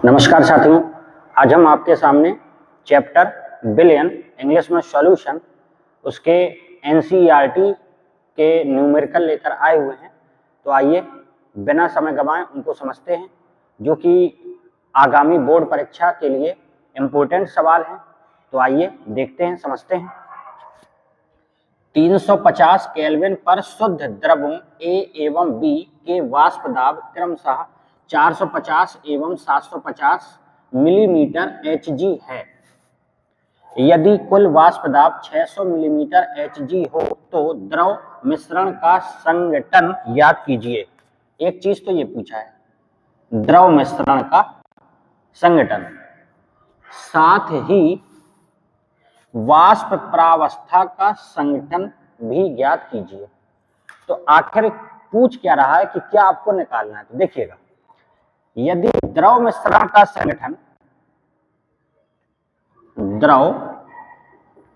नमस्कार साथियों, आज हम आपके सामने चैप्टर बिलियन इंग्लिश में सॉल्यूशन उसके एनसीईआरटी के न्यूमेरिकल लेकर आए हुए हैं। तो आइए बिना समय गंवाए उनको समझते हैं, जो कि आगामी बोर्ड परीक्षा के लिए इम्पोर्टेंट सवाल हैं। तो आइए देखते हैं, समझते हैं। 350 केल्विन पर शुद्ध द्रवों ए एवं बी के वाष्प दाब क्रमशः 450 एवं 750 मिलीमीटर Hg है। यदि कुल वाष्प दाब 600 मिलीमीटर Hg हो तो द्रव मिश्रण का संघटन ज्ञात कीजिए। एक चीज तो ये पूछा है, द्रव मिश्रण का संघटन, साथ ही वाष्प प्रावस्था का संघटन भी ज्ञात कीजिए। तो आखिर पूछ क्या रहा है कि क्या आपको निकालना है। तो देखिएगा, यदि द्रव मिश्रण का संगठन, द्रव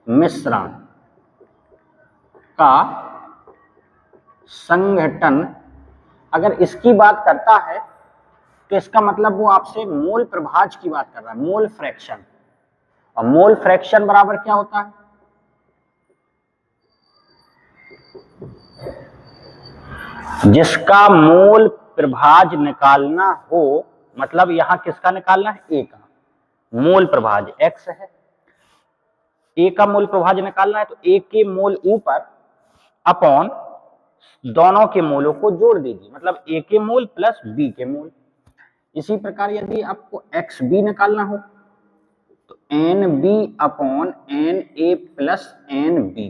मिश्रण का संगठन अगर इसकी बात करता है तो इसका मतलब वो आपसे मोल प्रभाज की बात कर रहा है, मोल फ्रैक्शन। और मोल फ्रैक्शन बराबर क्या होता है? जिसका मोल प्रभाज निकालना हो, मतलब यहां किसका निकालना है? ए का मोल प्रभाज x है। ए का मोल प्रभाज निकालना है तो ए के मोल ऊपर अपॉन दोनों के मोलों को जोड़ दीजिए, मतलब ए के मोल प्लस बी के मोल। इसी प्रकार यदि आपको एक्स बी निकालना हो तो N B upon N A plus N B.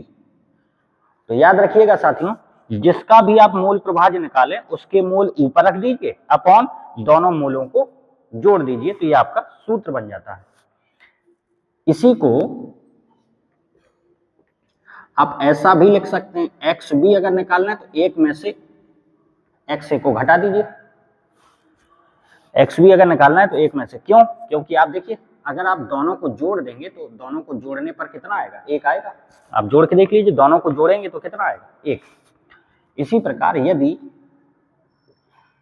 तो याद रखिएगा साथियों, जिसका भी आप मोल प्रभाज निकालें उसके मोल ऊपर रख दीजिए, अपॉन दोनों मोलों को जोड़ दीजिए, तो ये आपका सूत्र बन जाता है। इसी को आप ऐसा भी लिख सकते हैं, एक्स बी अगर निकालना है तो एक में से एक्स ए को घटा दीजिए। एक्स बी अगर निकालना है तो एक में से, क्यों? क्योंकि आप देखिए, अगर आप दोनों को जोड़ देंगे तो दोनों को जोड़ने पर कितना आएगा? एक आएगा। आप जोड़ के देख लीजिए, दोनों को जोड़ेंगे तो कितना आएगा? एक। इसी प्रकार यदि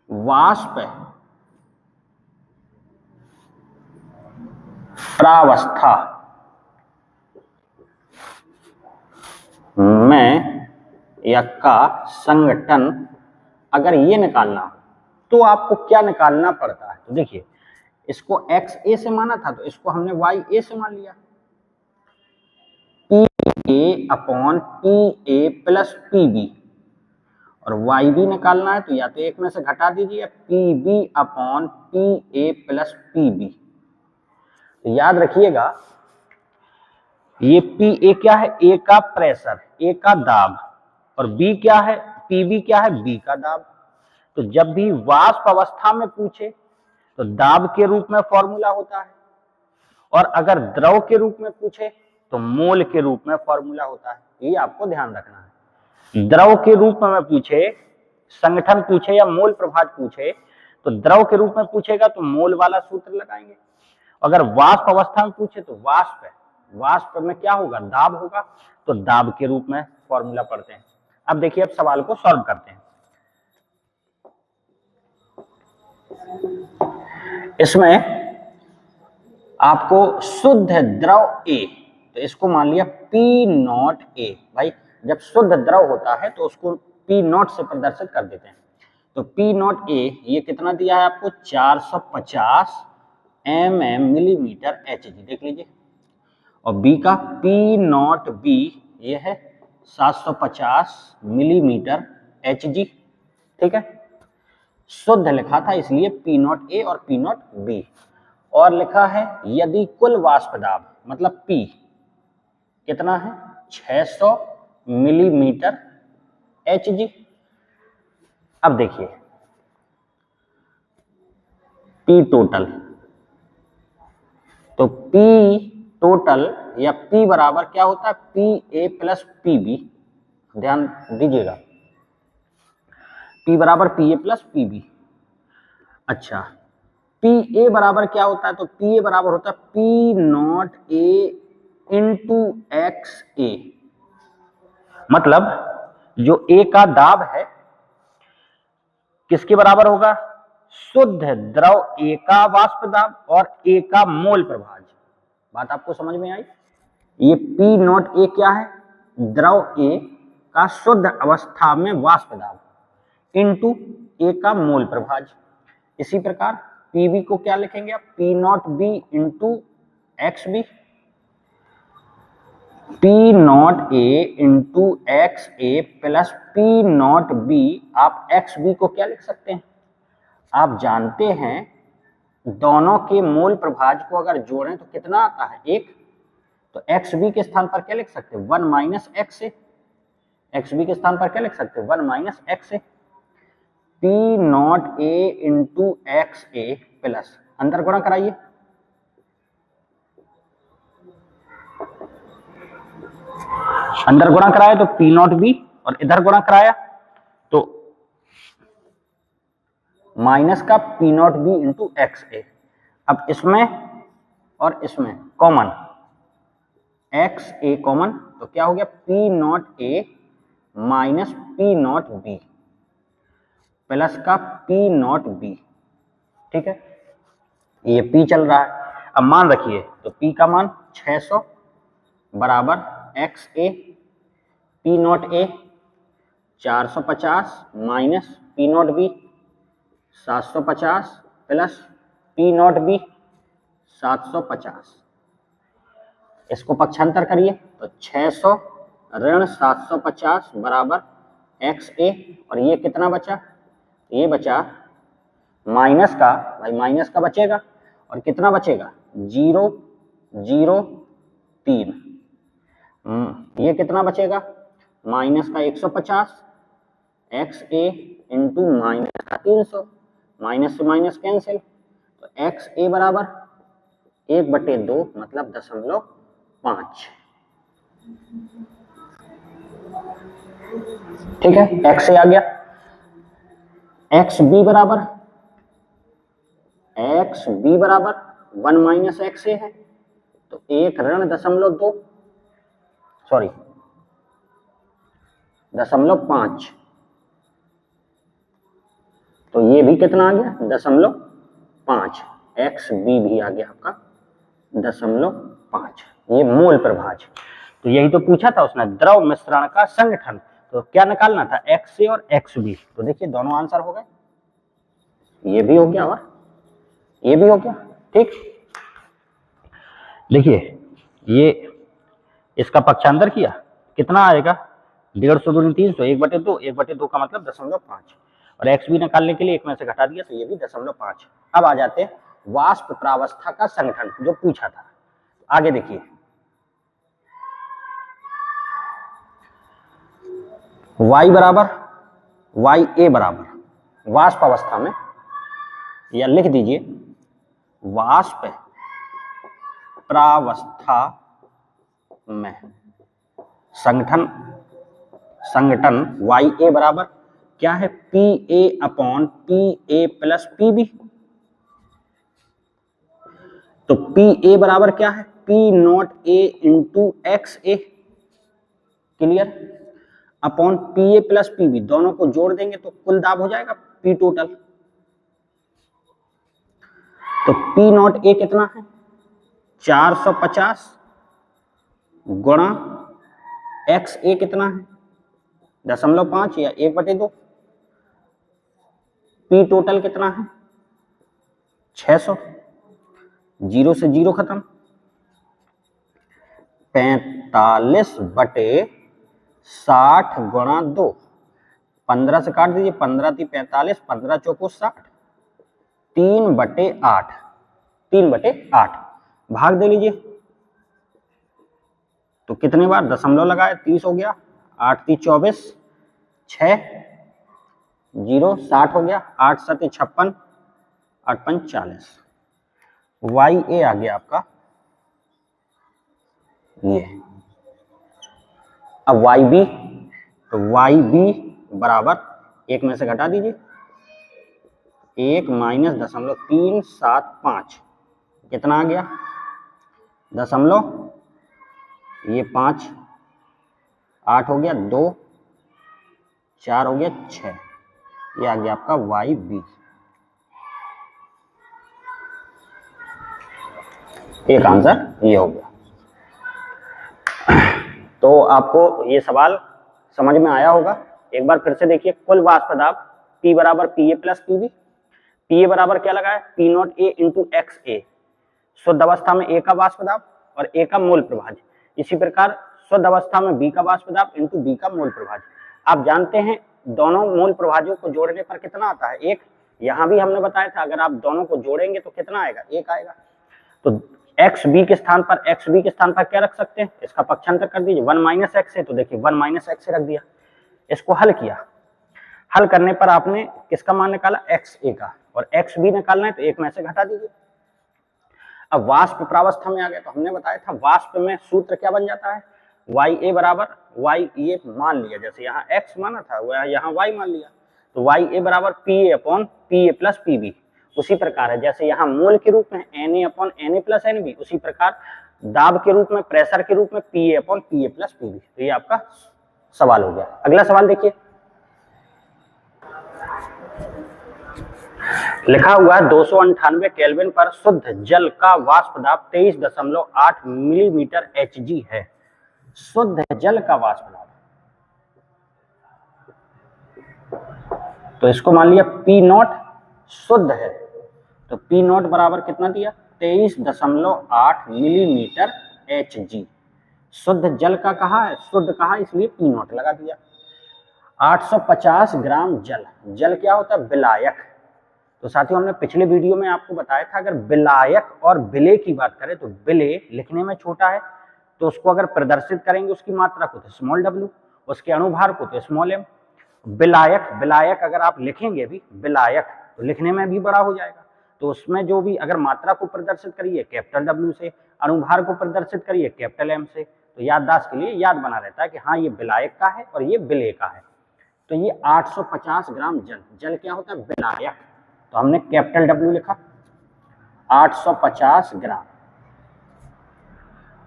वाष्प प्रावस्था में या का संगठन अगर ये निकालना हो तो आपको क्या निकालना पड़ता है? तो देखिए, इसको एक्स ए से माना था तो इसको हमने वाई ए से मान लिया। P A upon P A plus P B, और वाई बी निकालना है तो या तो एक में से घटा दीजिए, P B upon P A plus P B. तो याद रखिएगा, ये पी ए क्या है? ए का प्रेशर, ए का दाब, और बी क्या है? पी बी क्या है? बी का दाब। तो जब भी वाष्प अवस्था में पूछे तो दाब के रूप में फॉर्मूला होता है, और अगर द्रव के रूप में पूछे तो मोल के रूप में फॉर्मूला होता है। ये आपको ध्यान रखना है। द्रव के रूप में पूछे, संगठन पूछे या मोल प्रभाज पूछे, तो द्रव के रूप में पूछेगा तो मोल वाला सूत्र लगाएंगे। अगर वाष्प अवस्था में पूछे तो वाष्प में क्या होगा? दाब होगा, तो दाब के रूप में फॉर्मूला पढ़ते हैं। अब देखिए, अब सवाल को सॉल्व करते हैं। इसमें आपको शुद्ध द्रव ए, तो इसको मान लिया पी नॉट ए। भाई, जब शुद्ध द्रव होता है तो उसको पी नॉट से प्रदर्शित कर देते हैं। तो पी नॉट ए ये कितना दिया है आपको? 450 mm मिलीमीटर Hg, देख लीजिए। और बी का पी नॉट बी ये है 750 मिलीमीटर Hg, ठीक है। शुद्ध लिखा था इसलिए पी नॉट ए और पी नॉट बी। और लिखा है यदि कुल वाष्प दाब, मतलब P कितना है? 600 मिलीमीटर Hg। अब देखिए, P टोटल, तो P टोटल या P बराबर क्या होता है? PA plus PB। ध्यान दीजिएगा, P बराबर PA प्लस PB। अच्छा, PA बराबर क्या होता है? तो PA बराबर होता है P not A into x a. मतलब जो A का दाब है किसके बराबर होगा? शुद्ध द्रव A का वाष्प दाब और A का मोल प्रभाज। बात आपको समझ में आई? ये P नॉट A क्या है? द्रव A का शुद्ध अवस्था में वाष्प दाब इंटू A का मोल प्रभाज। इसी प्रकार PB को क्या लिखेंगे आप? P not B into XB। P not A into XA plus P not B, आप XB को क्या लिख सकते हैं? आप जानते हैं दोनों के मोल प्रभाज को अगर जोड़ें तो कितना आता है? 1। तो XB के स्थान पर क्या लिख सकते हैं? 1 माइनस XA। XB के स्थान पर क्या लिख सकते हैं? 1 minus XA। P not A into XA plus, अंदर गुणा कराइए, अंदर गुणा कराया तो P नॉट B और इधर गुणा कराया तो माइनस का P not B into XA। अब इसमें और इसमें कॉमन, XA कॉमन, तो क्या हो गया? P not A minus P not B plus का P नॉट B। ठीक है, ये P चल रहा है। अब मान रखिए तो P का मान 600 बराबर XA, P not A 450 minus P not B 750 plus P not B 750। इसको पक्षांतर करिए तो 600 ऋण 750 बराबर XA, और ये कितना बचा? ये बचा माइनस का, भाई माइनस का बचेगा, और कितना बचेगा? 0 0 3। ये कितना बचेगा? माइनस का 150 XA इंटू माइनस का 300, माइनस से माइनस कैंसिल, तो XA बराबर 1/2 मतलब 0.5। ठीक है, XA आ गया। XB बराबर 1 माइनस XA है तो 1 ऋण 0.2 सॉरी 0.5, तो ये भी कितना आ गया? 0.5। XB भी आ गया आपका 0.5। ये मोल प्रभाज। तो यही तो पूछा था उसने, द्रव मिश्रण का संगठन, तो क्या निकालना था? XA और XB। तो देखिए दोनों आंसर हो गए, ये भी हो गया और ये भी हो गया। ठीक, देखिए ये इसका पक्षांतर किया, कितना आएगा? 150 दूनी 300, 1/2, 1/2 का मतलब 0.5, और XB निकालने के लिए 1 में से घटा दिया तो ये भी 0.5। अब आ जाते हैं वाष्प प्रावस्था का संगठन जो पूछा था। आगे देखिए, Y बराबर YA बराबर वाष्प अवस्था में, या लिख दीजिए वाष्प प्रावस्था में संगठन YA बराबर क्या है? PA upon PA plus PB। तो PA बराबर क्या है? P not A into XA, clear, upon PA plus PB, दोनों को जोड़ देंगे तो कुल दाब हो जाएगा P टोटल। तो P नॉट A कितना है? 450 गुणा XA कितना है? 0.5 या 1/2। P टोटल कितना है? 600। 0 से 0 खत्म, 45/60 गुणा 2, 15 से काट दीजिए, 15 × 45, 15 चौको 60, 3/8, 3/8 भाग दे लीजिए, तो कितने बार दशमलव लगाए? 30 हो गया, 8 × 24, 6 0 60 हो गया, 8 × 7 56, 8 × 5 40। YA आ गया आपका ये। अब YB, तो YB बराबर 1 में से घटा दीजिए, 1 माइनस 0.375, कितना आ गया? दशमलव, ये 5, 8 हो गया, 2 4 हो गया, 6, ये आ गया आपका YB। एक आंसर ये हो गया। तो आपको ये सवाल समझ में आया होगा। एक बार फिर से देखिए, कुल वाष्प दाब P बराबर PA प्लस PB। PA बराबर क्या लगा है, P not A into XA, शुद्ध अवस्था में A का वाष्प दाब और A का मोल प्रभाज्य। इसी प्रकार शुद्ध अवस्था में B का वाष्प दाब इंटू B का मोल प्रभाज्य। आप जानते हैं दोनों मोल प्रभाज्यों को जोड़ने पर कितना आता है, एक। यहां भी हमने बताया था अगर आप दोनों को जोड़ेंगे तो कितना आएगा, एक आएगा। तो XB के स्थान पर क्या रख सकते हैं, इसका पक्षांतर कर दीजिए, 1 माइनस एक्स है तो देखिए 1 माइनस एक्स रख दिया। इसको हल किया, हल करने पर आपने किसका मान निकाला, XA का, और XB निकालना है तो एक में से घटा दीजिए। अब वाष्प प्रावस्था में आ गया तो हमने बताया था वाष्प में सूत्र क्या बन जाता है, YA बराबर YA मान लिया, जैसे यहाँ X माना था वह यहाँ Y मान लिया, तो YA बराबर PA upon PA plus PB। उसी प्रकार है जैसे यहाँ मोल के रूप में Na upon Na plus NB, उसी प्रकार दाब के रूप में, प्रेशर के रूप में PA upon PA plus PB। तो ये आपका सवाल हो गया। अगला सवाल देखिए, लिखा हुआ है 298 केल्विन पर शुद्ध जल का वाष्प दाब 23.8 मिलीमीटर Hg है। शुद्ध जल का वाष्प दाब, तो इसको मान लिया P नॉट शुद्ध है, तो P नॉट बराबर कितना दिया, 23.8 मिलीमीटर Hg। शुद्ध जल का कहा है, शुद्ध कहा इसलिए P नॉट लगा दिया। 850 ग्राम जल, जल क्या होता है, विलायक। तो साथियों हमने पिछले वीडियो में आपको बताया था अगर विलायक और विलेय की बात करें तो विलेय लिखने में छोटा है, तो उसको अगर प्रदर्शित करेंगे उसकी मात्रा को तो स्मॉल w, उसके अनुभार को तो स्मॉल m। विलायक, विलायक अगर आप लिखेंगे भी विलायक तो लिखने में भी बड़ा हो जाएगा, तो उसमें जो भी अगर मात्रा को प्रदर्शित करिए कैपिटल W से, अनुभार को प्रदर्शित करिए कैपिटल M से, तो याददाश्त के लिए याद बना रहता है कि हाँ ये विलायक का है और ये विलेय का है। तो ये 850 ग्राम जल, जल क्या होता है, विलायक, तो हमने कैपिटल W लिखा 850 ग्राम,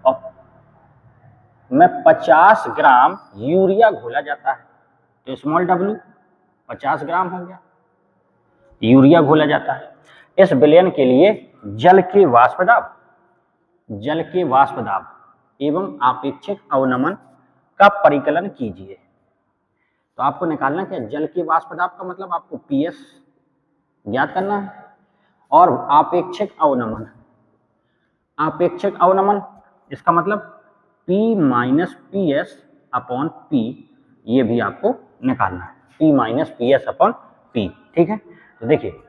और में 50 ग्राम यूरिया घोला जाता है, तो स्मॉल w 50 ग्राम हो गया, यूरिया घोला जाता है। इस विलयन के लिए जल के वाष्प दाब, जल के वाष्प दाब एवं आपेक्षिक अवनमन का परिकलन कीजिए। तो आपको निकालना क्या, जल के वाष्प दाब का मतलब आपको PS ज्ञात करना है, और आपेक्षिक अवनमन, आपेक्षिक अवनमन इसका मतलब P minus PS upon P, ये भी आपको निकालना है, P minus PS upon P। ठीक है, तो देखिए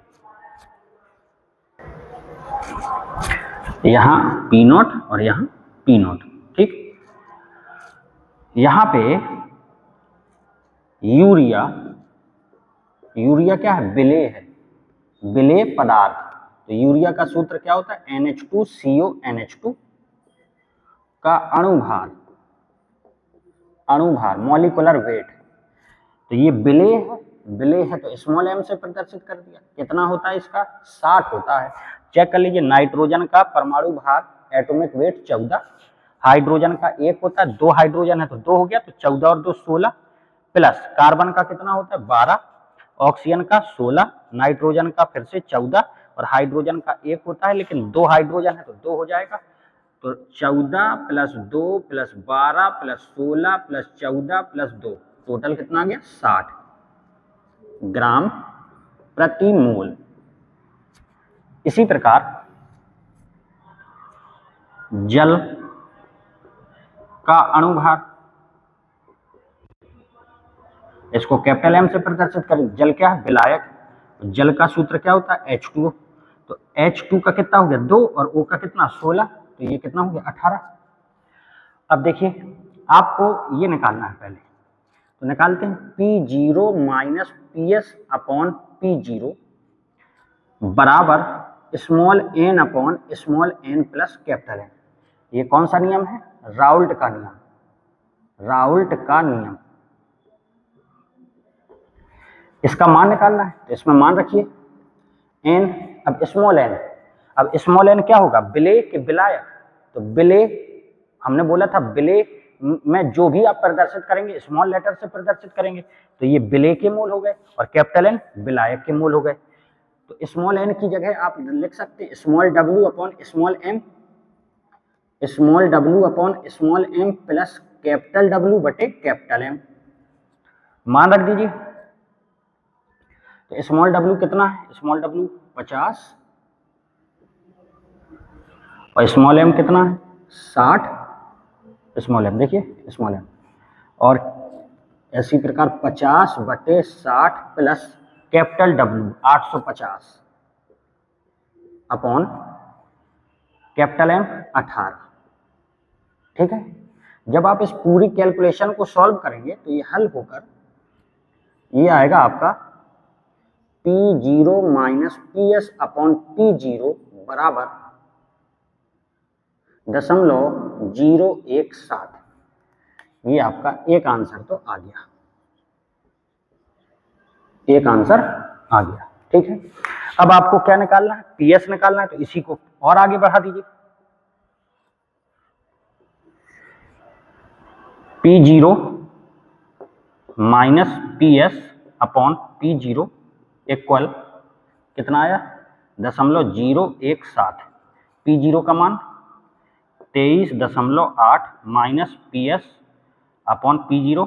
यहां P नॉट और यहां P नॉट, ठीक। यहां पे यूरिया, यूरिया क्या है, विलेय है, विलेय पदार्थ, तो यूरिया का सूत्र क्या होता है, NH2CO NH2 का अणुभार, अणुभार मॉलिक्यूलर वेट, तो ये विलेय है, विलेय है तो स्मॉल m से प्रदर्शित कर दिया। कितना होता है इसका, 60 होता है। चेक कर लीजिए, नाइट्रोजन का परमाणु भार एटॉमिक वेट 14, हाइड्रोजन का 1 होता है, 2 हाइड्रोजन है तो 2 हो गया, तो 14 और 2 16, प्लस कार्बन का कितना होता है 12, ऑक्सीजन का 16, नाइट्रोजन का फिर से 14 और हाइड्रोजन का 1 होता है, लेकिन 2 हाइड्रोजन है तो 2 हो जाएगा, तो 14 plus 2 plus 12 plus 16 plus 14 plus 2, total कितना आ गया 60 ग्राम प्रति मोल। इसी प्रकार जल का अणुभार, इसको कैपिटल M से प्रदर्शित करें, जल क्या है, विलायक, जल का सूत्र क्या होता है H2O, तो H2 का कितना हो गया 2 और O का कितना 16, तो ये कितना हो गया 18। अब देखिए आपको ये निकालना है पहले, तो निकालते हैं P0 minus PS upon P0 बराबर small n upon small n plus capital N। ये कौन सा नियम है, राउल्ट का नियम, राउल्ट का नियम। इसका मान निकालना है, तो इसमें मान रखिए n, अब स्मॉल n, अब स्मॉल n क्या होगा, विलेय के विलायक, तो विलेय हमने बोला था विलेय में जो भी आप प्रदर्शित करेंगे स्मॉल लेटर से प्रदर्शित करेंगे, तो ये विलेय के मोल हो गए और कैपिटल N विलायक के मोल हो गए। तो स्मॉल n की जगह आप लिख सकते हैं small w upon small m, small W upon small M plus capital W बटे कैपिटल एम, मान रख दीजिए। तो स्मॉल डब्ल्यू कितना है, स्मॉल डब्ल्यू 50 और स्मॉल एम कितना है 60, स्मॉल एम देखिए स्मॉल एम, और इसी प्रकार 50 बटे 60 plus capital W 850 upon capital M 18। ठीक है, जब आप इस पूरी कैलकुलेशन को सॉल्व करेंगे तो ये हल होकर ये आएगा आपका P0 minus PS upon P0 बराबर 0.017। ये आपका एक आंसर तो आ गया, एक आंसर आ गया। ठीक है, अब आपको क्या निकालना है, PS निकालना है, तो इसी को और आगे बढ़ा दीजिए। P0 minus PS upon P0 equal कितना आया 0.017। P0 का मान 23.8 माइनस PS अपॉन P0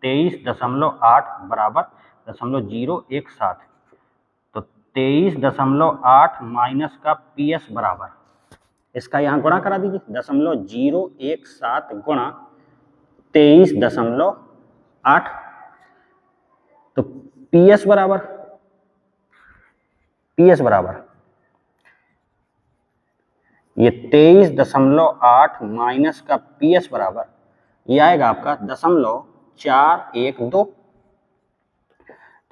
23.8 बराबर 0.017। तो 23.8 माइनस का PS बराबर, इसका यहाँ गुणा करा दीजिए, 0.017 गुणा 23.8, तो PS बराबर ये 23.8 माइनस का PS बराबर ये आएगा आपका 0.412।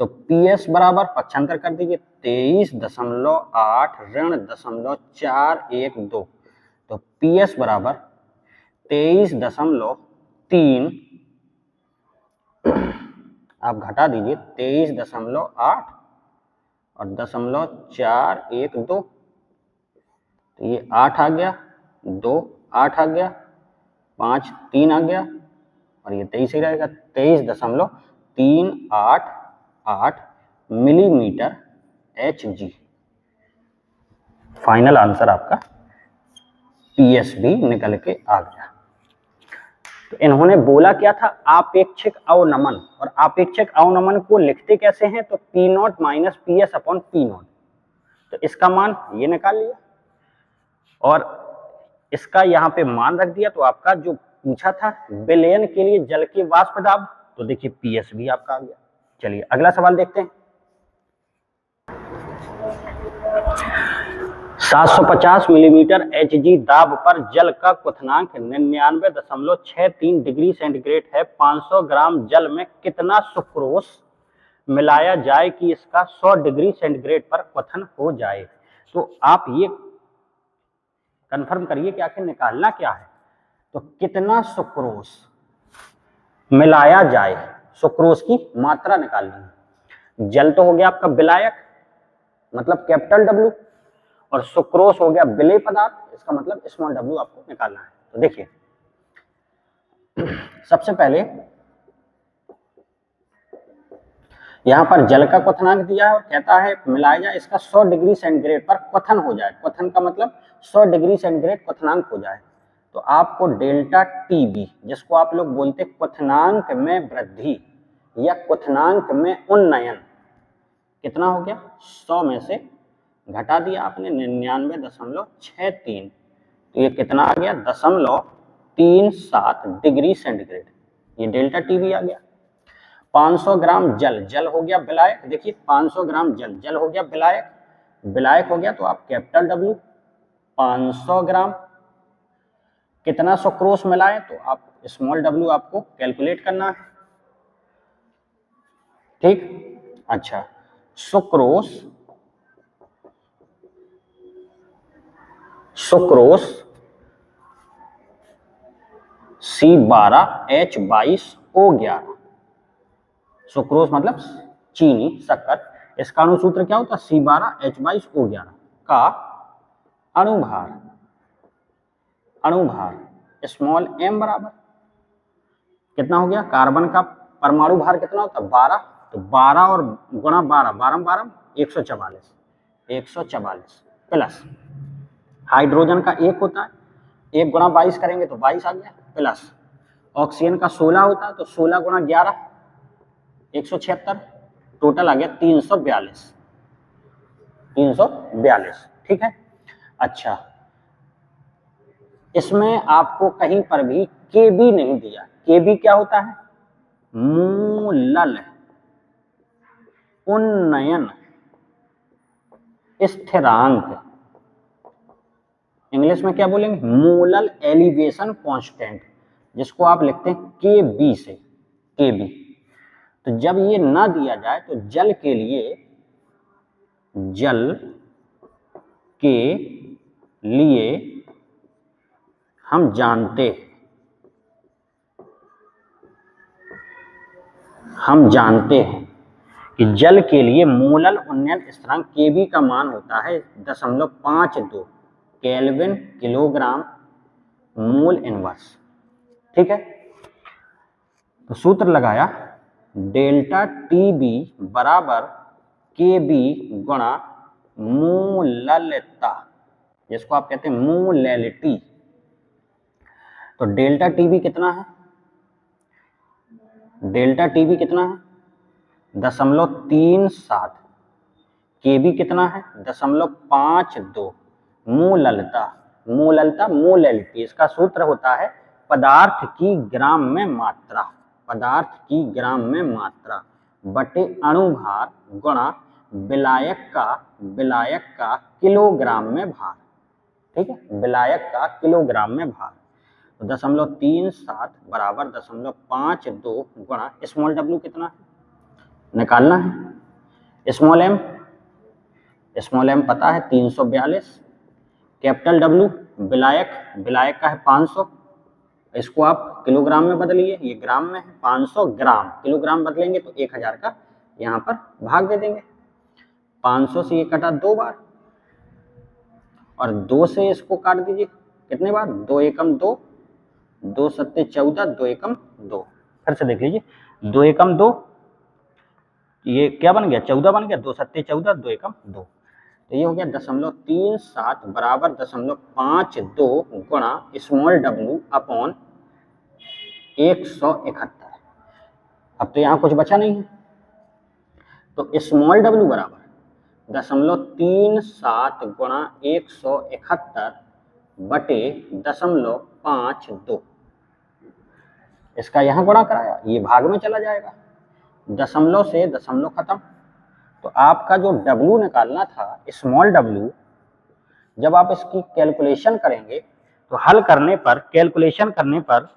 तो PS बराबर पक्षांतर कर दीजिए, 23.8 ऋण 0.412, तो PS बराबर 23.3, आप घटा दीजिए 23.8 और 0.412, तो ये 8 आ गया, 2 8 आ गया, 5 3 आ गया, और ये 23 ही रहेगा। 23.388 मिलीमीटर Hg फाइनल आंसर आपका PS भी निकल के आ गया। तो इन्होंने बोला क्या था, आपेक्षिक अवनमन, और आपेक्षिक अवनमन को लिखते कैसे हैं, तो P0 minus PS upon P0। तो इसका मान ये निकाल लिया और इसका यहाँ पे मान रख दिया। तो आपका जो पूछा था विलयन के लिए जल के वाष्प दाब, तो देखिए PS भी आपका आ गया। चलिए अगला सवाल देखते हैं। 750 मिलीमीटर Hg दाब पर जल का क्वथनांक 99.63 डिग्री सेंटीग्रेड है। 500 ग्राम जल में कितना सुक्रोज मिलाया जाए कि इसका 100 डिग्री सेंटीग्रेड पर क्वथन हो जाए। तो आप ये कंफर्म करिए कि आखिर निकालना क्या है। तो कितना सुक्रोज मिलाया जाए, सुक्रोज की मात्रा निकालनी है। जल तो हो गया आपका विलायक, मतलब कैपिटल डब्ल्यू, और सुक्रोज हो गया विलेय पदार्थ, इसका मतलब स्मॉल डब्ल्यू आपको निकालना है। तो देखिए सबसे पहले यहां पर जल का क्वथनांक दिया है और कहता है मिलाया जाए इसका 100 डिग्री सेंटीग्रेड पर क्वथन हो जाए। क्वथन का मतलब 100 डिग्री सेंटीग्रेड क्वथनांक हो जाए। तो आपको डेल्टा टीबी, जिसको आप लोग बोलते हैं क्वथनांक में वृद्धि या क्वथनांक में उन्नयन, कितना हो गया 100 में से घटा दिया आपने 99.63, तो ये कितना आ गया 0.37 डिग्री सेंटीग्रेड, ये डेल्टा टीबी आ गया। 500 ग्राम जल, जल हो गया विलायक, देखिए 500 ग्राम जल, जल हो गया विलायक, विलायक हो गया, तो आप कैपिटल डब्ल्यू 500 ग्राम कितना सुक्रोज मिलाएं, तो आप स्मॉल डब्ल्यू आपको कैलकुलेट करना है। ठीक, अच्छा सुक्रोज C12H22O11, सुक्रोज मतलब चीनी शक्कर, इसका अणुसूत्र क्या होता है C12H22O11 का अणुभार स्मॉल m बराबर कितना हो गया, कार्बन का परमाणु भार कितना होता है 12, तो 12 और गुणा 12, 12 144 प्लस हाइड्रोजन का 1 होता है 1 गुणा 22 करेंगे तो 22 आ गया, प्लस ऑक्सीजन का 16 होता है तो 16 गुणा 11 176, टोटल आ गया 342। ठीक है। अच्छा, इसमें आपको कहीं पर भी केबी नहीं दिया। केबी क्या होता है? मूलल उन्नयन स्थिरांक। इंग्लिश में क्या बोलेंगे? मूलल एलिवेशन कांस्टेंट, जिसको आप लिखते हैं केबी से, केबी। तो जब ये ना दिया जाए तो जल के लिए हम जानते हैं कि जल के लिए मूलल उन्नयन स्थिरांक केबी का मान होता है 0.52 केल्विन किलोग्राम मोल इनवर्स। ठीक है। तो सूत्र लगाया, डेल्टा टीबी बराबर केबी गुणा मोललता, जिसको आप कहते हैं मोलैलिटी। तो डेल्टा टीबी कितना है? डेल्टा टीबी कितना है? 0.37। केबी कितना है? 0.52। मोललता मोलैलिटी, इसका सूत्र होता है पदार्थ की ग्राम में मात्रा, पदार्थ की ग्राम में मात्रा बटे अणुभार गुणा विलायक का किलोग्राम में भार। ठीक है, विलायक का किलोग्राम में भार। तो 0.37 बराबर 0.52 गुणा स्मॉल डब्ल्यू कितना है निकालना है। स्मॉल एम पता है 342। कैपिटल डब्ल्यू विलायक का है 500, इसको आप किलोग्राम में बदलिए, ये ग्राम में है। 500 ग्राम, किलोग्राम बदलेंगे तो 1000 का यहाँ पर भाग दे देंगे। 500 से ये कटा 2 बार और 2 से इसको काट दीजिए कितने बार? 2 एकम 2, 2 सत्ते 14, 2 एकम 2। फिर से देख लीजिए, 2 एकम 2, ये क्या बन गया? 14 बन गया। 2 सत्ते 14, 2 एकम 2। तो ये हो गया 0.37 बराबर 0.52 गुणा स्मॉल डब्ल्यू अपॉन 171। अब तो यहाँ कुछ बचा नहीं है, तो स्मॉल डब्ल्यू बराबर 0.37 गुणा 171 बटे 0.52। इसका यहाँ गुणा कराया, ये भाग में चला जाएगा, दशमलव से दशमलव खत्म। तो आपका जो W निकालना था, स्मॉल W, जब आप इसकी कैलकुलेशन करेंगे तो हल करने पर, कैलकुलेशन करने पर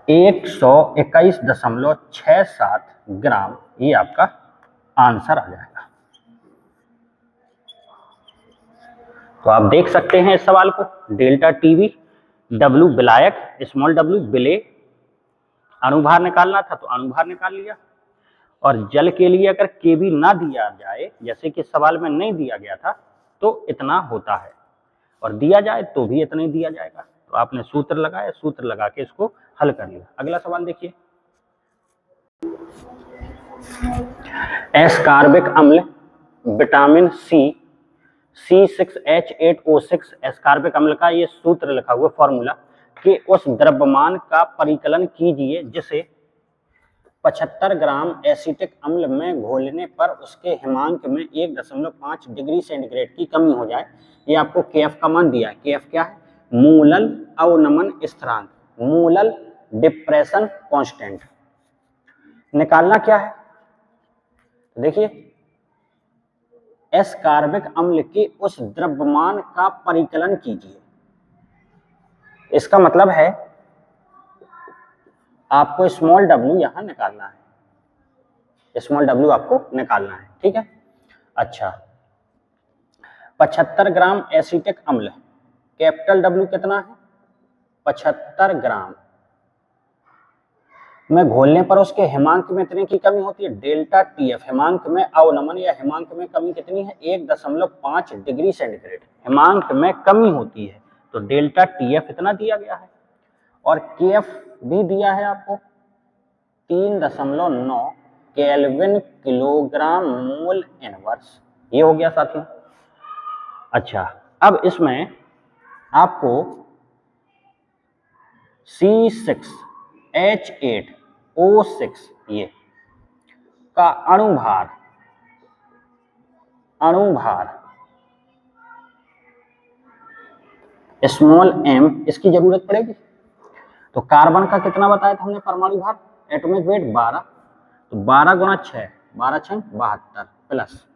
121.67 ग्राम ये आपका आंसर आ जाएगा। तो आप देख सकते हैं इस सवाल को, डेल्टा टीवी, W विलायक, स्मॉल W विलेय, अणुभार निकालना था तो अणुभार निकाल लिया। और जल के लिए अगर केबी ना दिया जाए, जैसे कि सवाल में नहीं दिया गया था, तो इतना होता है, और दिया जाए तो भी इतना ही दिया जाएगा। तो आपने सूत्र लगाया, सूत्र लगा के इसको हल कर लिया। अगला सवाल देखिए, एस्कार्बिक अम्ल विटामिन C6H8O6 एस्कार्बिक अम्ल का ये सूत्र लिखा हुआ फॉर्मूला कि उस द्रव्यमान का परिकलन कीजिए जिसे 75 ग्राम एसिटिक अम्ल में घोलने पर उसके हिमांक में 1.5 डिग्री सेंटीग्रेड की कमी हो जाए। ये आपको केएफ का मान दिया है। केएफ क्या है? मूलल अवनमन स्थिरांक, मूलल डिप्रेशन कांस्टेंट। निकालना क्या है? देखिए, एस्कार्बिक अम्ल के उस द्रव्यमान का परिकलन कीजिए। इसका मतलब है आपको स्मॉल डब्ल्यू यहां निकालना है, स्मॉल डब्ल्यू आपको निकालना है। ठीक है। अच्छा, 75 ग्राम एसिटिक अम्ल, कैपिटल डब्ल्यू कितना है? 75 ग्राम में घोलने पर उसके हिमांक में इतने की कमी होती है, डेल्टा टीएफ। हिमांक में अवनमन या हिमांक में कमी कितनी है? 1.5 डिग्री सेंटीग्रेड हिमांक में कमी होती है। तो डेल्टा टीएफ इतना दिया गया है, और केएफ भी दिया है आपको 3.9 केल्विन किलोग्राम मोल इनवर्स। ये हो गया साथियों। अच्छा, अब इसमें आपको C6H8O6 ये का अणुभार स्मॉल m इसकी जरूरत पड़ेगी। तो कार्बन का कितना बताया था हमने परमाणु भार, एटॉमिक वेट 12, तो 12 गुणा 6, 12 6 72 प्लस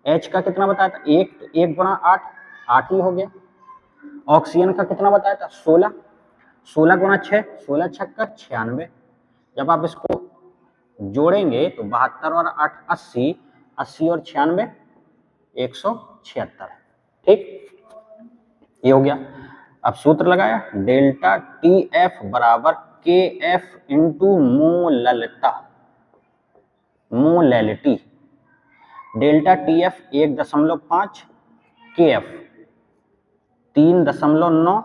H का कितना बताया था 1, तो 1 गुणा 8, 8 ही हो गया। ऑक्सीजन का कितना बताया था 16, 16 गुणा 6, 16 छक्का 96। जब आप इसको जोड़ेंगे तो 72 और 8 80, 80 और 96 176। ठीक, ये हो गया। अब सूत्र लगाया, डेल्टा TF बराबर KF into molality. Delta TF 1.5, KF 3.9,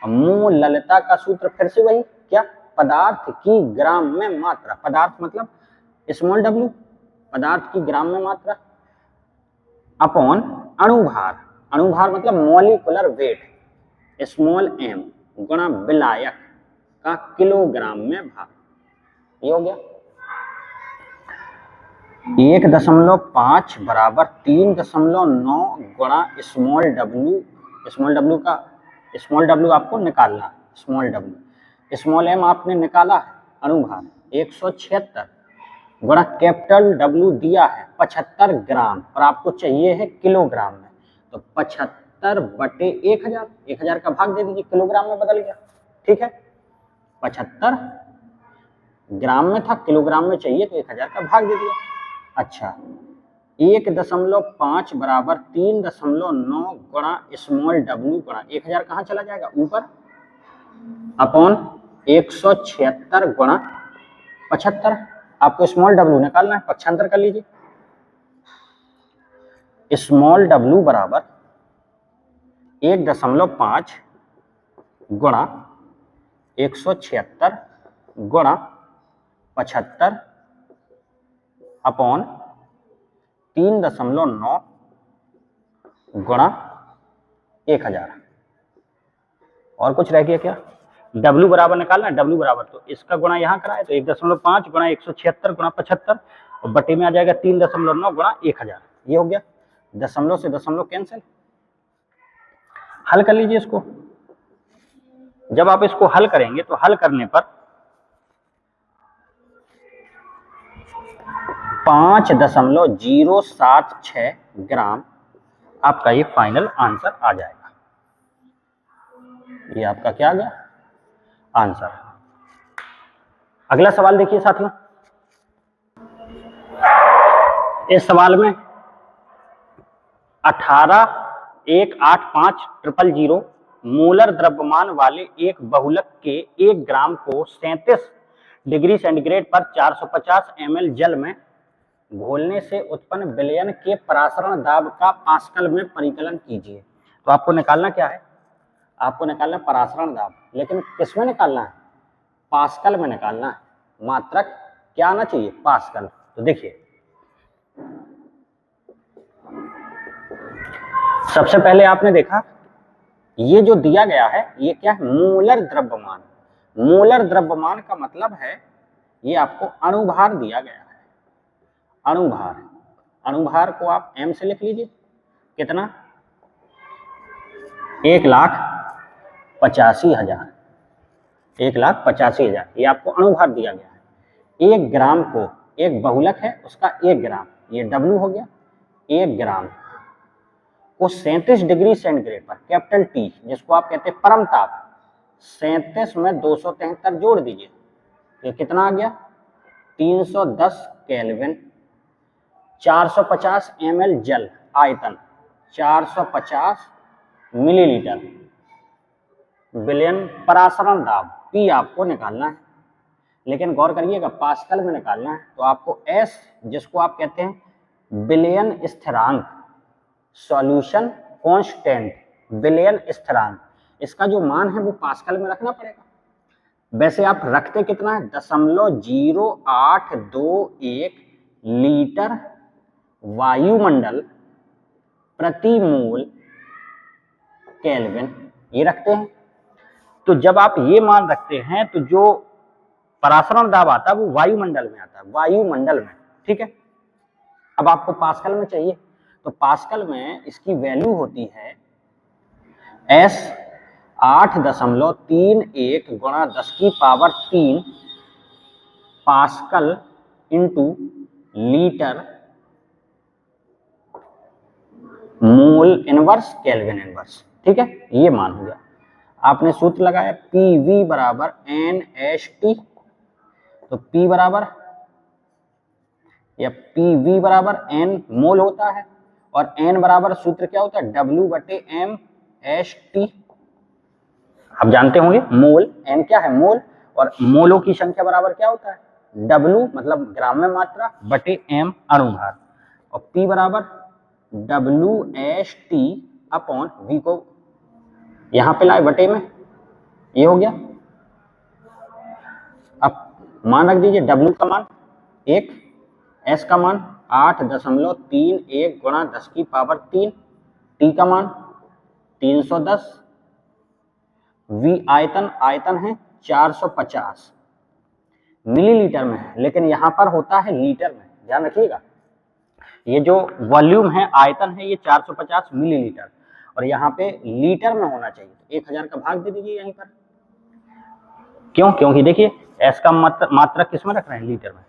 मोललता का सूत्र फिर से वही, क्या, पदार्थ की ग्राम में मात्रा, पदार्थ मतलब स्मॉल w, पदार्थ की ग्राम में मात्रा अपॉन अणुभार, अणुभार मतलब मॉलिक्यूलर वेट स्मॉल m गुणा विलायक का किलोग्राम में भार। ये हो गया। 1.5 बराबर 3.9 गुणा स्मॉल w का स्मॉल w आपको निकालना है, स्मॉल w, स्मॉल m आपने निकाला है अणुभार 176 गुणा कैपिटल W दिया है 75 ग्राम और आपको चाहिए है किलोग्राम में, तो 75 बटे 1000, 1000 का भाग दे दीजिए, किलोग्राम में बदल गया। ठीक है, 75 ग्राम में था, किलोग्राम में चाहिए तो 1000 का भाग दे दिया। अच्छा, 1.5 बराबर 3.9 गुणा स्मॉल w गुणा 1000 कहाँ चला जाएगा ऊपर, अपॉन 176 गुणा 75। आपको स्मॉल w निकालना है, पक्षांतर कर लीजिए। स्मॉल w बराबर 1.5 गुणा 176 गुणा 75 अपॉन 3.9 गुणा 1000। और कुछ रह गया क्या, W बराबर निकालना है, W बराबर तो इसका गुणा यहाँ कराए तो 1.5 गुणा 176 गुणा 75 और बटे में आ जाएगा 3.9 गुणा 1000। ये हो गया, दशमलव से दशमलव कैंसिल। हल कर लीजिए इसको। जब आप इसको हल करेंगे तो हल करने पर 5.076 ग्राम आपका ये फाइनल आंसर आ जाएगा। ये आपका क्या आ गया आंसर। अगला सवाल देखिए साथियों, इस सवाल में 18,185,000 मोलर द्रव्यमान वाले एक बहुलक के 1 ग्राम को 37 डिग्री सेंटीग्रेड पर 450 ml जल में घोलने से उत्पन्न विलयन के परासरण दाब का पास्कल में परिकलन कीजिए। तो आपको निकालना क्या है, आपको निकालना परासरण दाब, लेकिन किस में निकालना है, पास्कल में निकालना है। मात्रक क्या आना चाहिए, पास्कल। तो देखिए सबसे पहले आपने देखा ये जो दिया गया है ये क्या है, मोलर द्रव्यमान। मोलर द्रव्यमान का मतलब है ये आपको अणुभार दिया गया है। अणुभार, अणुभार को आप m से लिख लीजिए, कितना 1,85,000, 1,85,000 ये आपको अणुभार दिया गया है। 1 ग्राम को, एक बहुलक है उसका 1 ग्राम, ये W हो गया, 1 ग्राम को 37 डिग्री सेंटीग्रेड पर कैपिटल T जिसको आप कहते हैं परम ताप, 37 में 273 जोड़ दीजिए, ये कितना आ गया 310 केल्विन। 450 ml जल, आयतन 450 मिलीलीटर, विलयन परासरण दाब P आपको निकालना है, लेकिन गौर करिएगा पास्कल में निकालना है। तो आपको S जिसको आप कहते हैं विलयन स्थिरांक, सॉल्यूशन कांस्टेंट, विलयन स्थिरांक, इसका जो मान है वो पास्कल में रखना पड़ेगा। वैसे आप रखते कितना है 0.0821 लीटर वायुमंडल प्रति मोल केल्विन, ये रखते हैं। तो जब आप ये मान रखते हैं तो जो परासरण दाब आता है वो वायुमंडल में आता है, वायुमंडल में, ठीक है। अब आपको पास्कल में चाहिए, तो पास्कल में इसकी वैल्यू होती है S 8.31 गुणा 10⁻³ pascal into litre mole inverse kelvin inverse, ठीक है। ये मान हो गया। आपने सूत्र लगाया PV बराबर NHT, तो P बराबर या PV बराबर N मोल होता है और N बराबर सूत्र क्या होता है W/m/T। आप जानते होंगे मोल, N क्या है मोल, और मोलों की संख्या बराबर क्या होता है W मतलब ग्राम में मात्रा बटे M अणुभार, और P बराबर W/T/V को यहां पे लाए बटे में, ये हो गया। अब मान रख दीजिए W का मान 1, S का मान 8.31 गुणा 10⁻³ T का मान 310, V आयतन है 450 मिलीलीटर में है, लेकिन यहां पर होता है लीटर में, ध्यान रखिएगा। ये जो वॉल्यूम है, आयतन है, ये 450 मिलीलीटर और यहाँ पे लीटर में होना चाहिए। 1000 का भाग दे दीजिए यहीं पर, क्यों? क्योंकि देखिए S का मात्रक किस में रख रहे हैं लीटर में,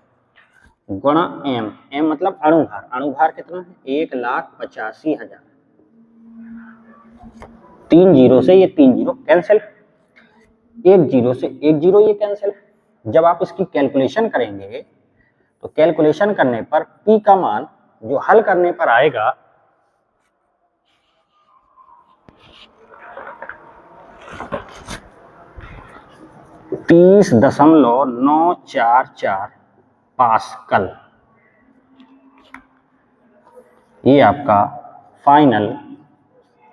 गुणा M, M मतलब अणुभार, अणुभार कितना है 1,85,000, 3 जीरो से ये 3 जीरो कैंसिल, 1 जीरो से 1 जीरो ये कैंसिल। जब आप इसकी कैलकुलेशन करेंगे तो कैलकुलेशन करने पर P का मान जो हल करने पर आएगा 30.944 पास्कल, ये आपका फाइनल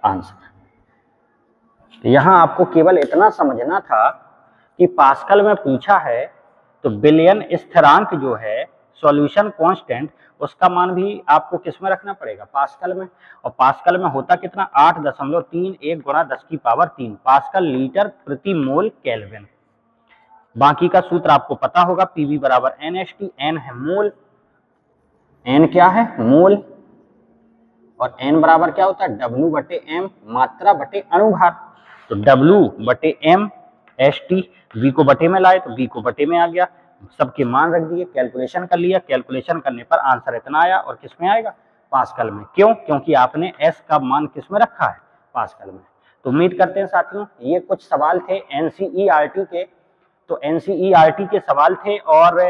आंसर। यहां आपको केवल इतना समझना था कि पास्कल में पूछा है तो बिलियन स्थिरांक जो है सॉल्यूशन कांस्टेंट, उसका मान भी आपको किस में रखना पड़ेगा पास्कल में, और पास्कल में होता कितना 8.31 गुणा 10⁻³ पास्कल लीटर प्रति मोल केल्विन। बाकी का सूत्र आपको पता होगा, PV बराबर NHT, N है मोल, N क्या है मोल, और N बराबर क्या होता है W/m मात्रा बटे अणुभार, तो W/m/T, V को बटे में लाए तो V को बटे में आ गया, सबके मान रख दिए, कैलकुलेशन कर लिया, कैलकुलेशन करने पर आंसर इतना आया, और किस में आएगा पास्कल में। क्यों? क्योंकि आपने S का मान किस में रखा है पास्कल में। तो उम्मीद करते हैं साथियों ये कुछ सवाल थे NCERT के, तो NCERT के सवाल थे और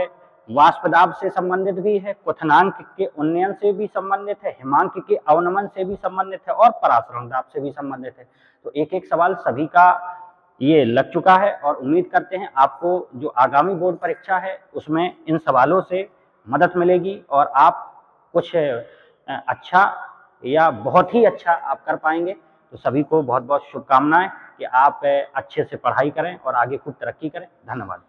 वाष्प दाब से संबंधित भी है, क्वथनांक के उन्नयन से भी संबंधित है, हिमांक के अवनमन से भी संबंधित है और परासरण दाब से भी संबंधित है। तो एक एक सवाल सभी का ये लग चुका है और उम्मीद करते हैं आपको जो आगामी बोर्ड परीक्षा है उसमें इन सवालों से मदद मिलेगी और आप कुछ अच्छा या बहुत ही अच्छा आप कर पाएंगे। तो सभी को बहुत बहुत शुभकामनाएं कि आप अच्छे से पढ़ाई करें और आगे खूब तरक्की करें। धन्यवाद।